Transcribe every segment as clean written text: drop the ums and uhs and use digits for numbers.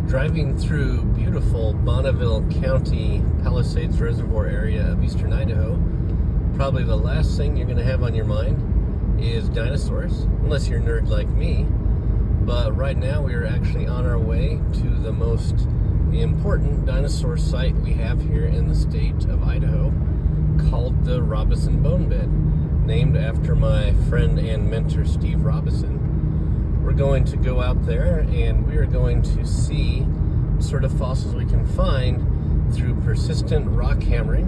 Driving through beautiful Bonneville County Palisades Reservoir area of eastern Idaho, probably the last thing you're going to have on your mind is dinosaurs, unless you're a nerd like me. But right now we are actually on our way to the most important dinosaur site we have here in the state of Idaho, called the Robison Bonebed, named after my friend and mentor Steve Robison. We're going to go out there and we are going to see what sort of fossils we can find through persistent rock hammering.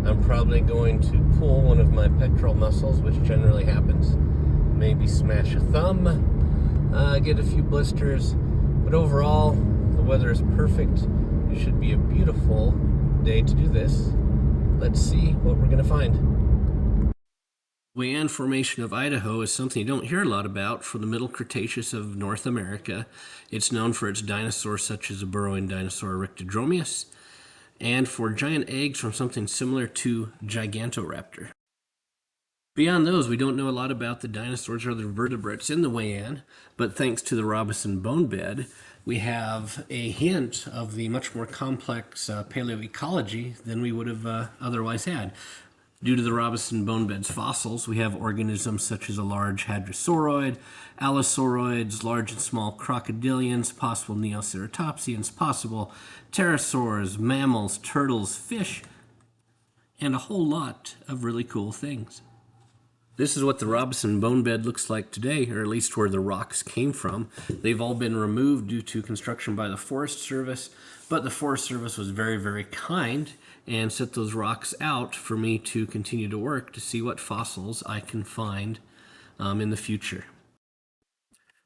I'm probably going to pull one of my pectoral muscles, which generally happens. Maybe smash a thumb, get a few blisters, but overall the weather is perfect. It should be a beautiful day to do this. Let's see what we're going to find. Wayan Formation of Idaho is something you don't hear a lot about for the Middle Cretaceous of North America. It's known for its dinosaurs such as the burrowing dinosaur Rictodromeus, and for giant eggs from something similar to Gigantoraptor. Beyond those, we don't know a lot about the dinosaurs or the vertebrates in the Wayan, but thanks to the Robison Bonebed, we have a hint of the much more complex paleoecology than we would have otherwise had. Due to the Robison Bonebed's fossils, we have organisms such as a large hadrosauroid, allosauroids, large and small crocodilians, possible neoceratopsians, possible pterosaurs, mammals, turtles, fish, and a whole lot of really cool things. This is what the Robison Bonebed looks like today, or at least where the rocks came from. They've all been removed due to construction by the Forest Service, but the Forest Service was very, very kind and set those rocks out for me to continue to work to see what fossils I can find in the future.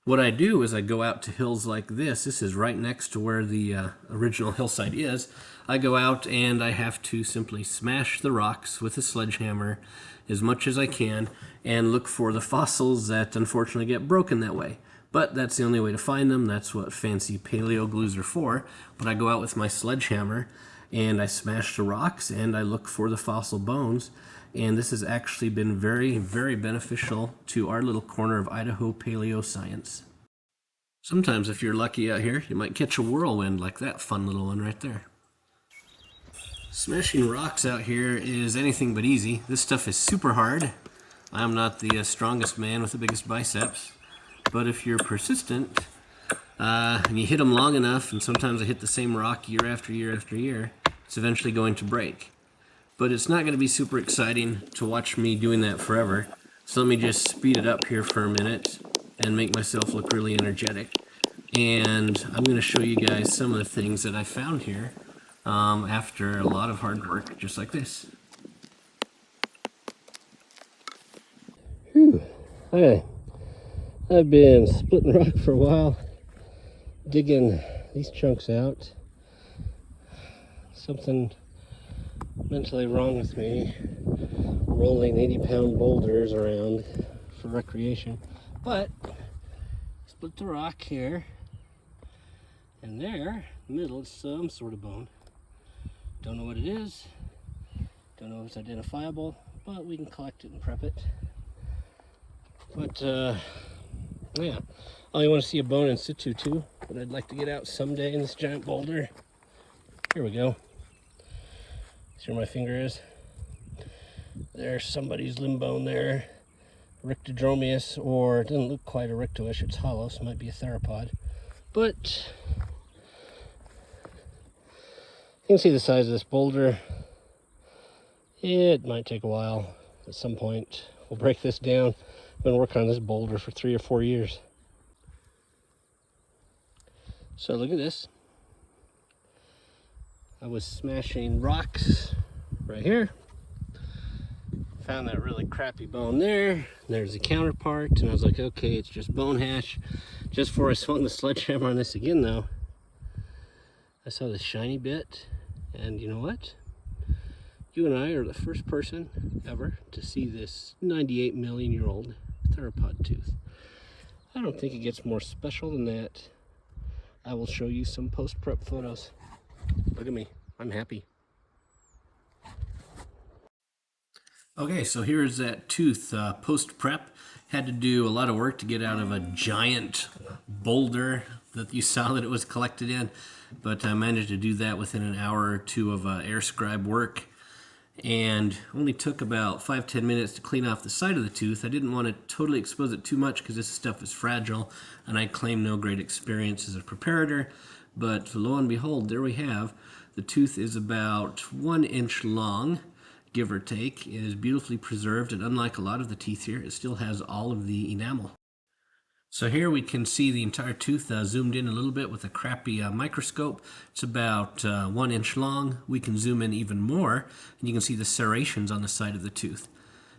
What I do is I go out to hills like this. This is right next to where the original hillside is. I go out and I have to simply smash the rocks with a sledgehammer as much as I can and look for the fossils that unfortunately get broken that way. But that's the only way to find them. That's what fancy paleo glues are for. But I go out with my sledgehammer and I smash the rocks and I look for the fossil bones. And this has actually been very, very beneficial to our little corner of Idaho paleo science. Sometimes if you're lucky out here, you might catch a whirlwind like that fun little one right there. Smashing rocks out here is anything but easy. This stuff is super hard. I'm not the strongest man with the biggest biceps, but if you're persistent and you hit them long enough, and sometimes I hit the same rock year after year after year, it's eventually going to break. But it's not going to be super exciting to watch me doing that forever, so let me just speed it up here for a minute and make myself look really energetic. And I'm going to show you guys some of the things that I found here after a lot of hard work, just like this. Whew. Hi. I've been splitting rock for a while, digging these chunks out. Something mentally wrong with me, rolling 80-pound boulders around for recreation. But split the rock here, and there in the middle is some sort of bone. Don't know what it is, don't know if it's identifiable, but we can collect it and prep it. But yeah, I only want to see a bone in situ too, but I'd like to get out someday in this giant boulder. Here we go. See where my finger is? There's somebody's limb bone there. Rictodromeus, or it doesn't look quite a rictoish, it's hollow, so it might be a theropod. But you can see the size of this boulder. It might take a while. At some point, we'll break this down. I've been working on this boulder for 3 or 4 years. So look at this. I was smashing rocks right here. Found that really crappy bone there. There's the counterpart, and I was like, okay, it's just bone hash. Just before I swung the sledgehammer on this again, though, I saw this shiny bit, and you know what? You and I are the first person ever to see this 98 million year old theropod tooth. I don't think it gets more special than that. I will show you some post-prep photos. Look at me, I'm happy. Okay, so here's that tooth post-prep. Had to do a lot of work to get out of a giant boulder that you saw that it was collected in, but I managed to do that within an hour or two of air scribe work, and only took about 5-10 minutes to clean off the side of the tooth. I didn't want to totally expose it too much because this stuff is fragile, and I claim no great experience as a preparator, but lo and behold, there we have. The tooth is about 1 inch long, give or take. It is beautifully preserved, and unlike a lot of the teeth here, it still has all of the enamel. So here we can see the entire tooth zoomed in a little bit with a crappy microscope. It's about 1 inch long. We can zoom in even more, and you can see the serrations on the side of the tooth.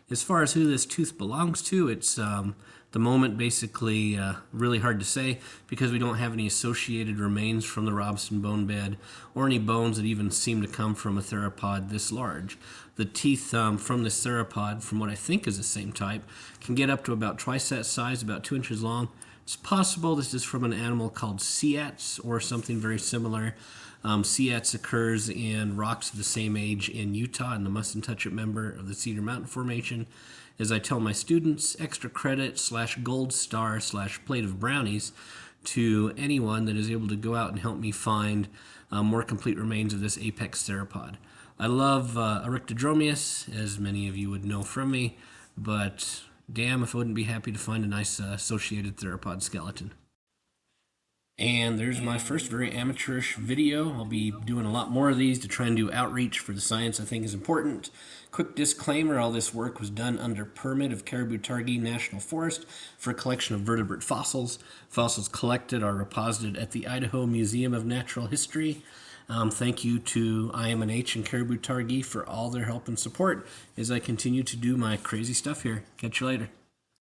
As far as who this tooth belongs to, it's the moment basically really hard to say because we don't have any associated remains from the Robison bonebed or any bones that even seem to come from a theropod this large. The teeth from this theropod, from what I think is the same type, can get up to about twice that size, about 2 inches long. It's possible this is from an animal called Seats or something very similar. Seats occurs in rocks of the same age in Utah, in the Mustn't Touch It member of the Cedar Mountain Formation. As I tell my students, extra credit / gold star / plate of brownies to anyone that is able to go out and help me find more complete remains of this apex theropod. I love Arictodromeus, as many of you would know from me, but damn if I wouldn't be happy to find a nice associated theropod skeleton. And there's my first very amateurish video. I'll be doing a lot more of these to try and do outreach for the science I think is important. Quick disclaimer, all this work was done under permit of Caribou-Targhee National Forest for a collection of vertebrate fossils. Fossils collected are reposited at the Idaho Museum of Natural History. Thank you to IMNH and Caribou-Targhee for all their help and support as I continue to do my crazy stuff here. Catch you later.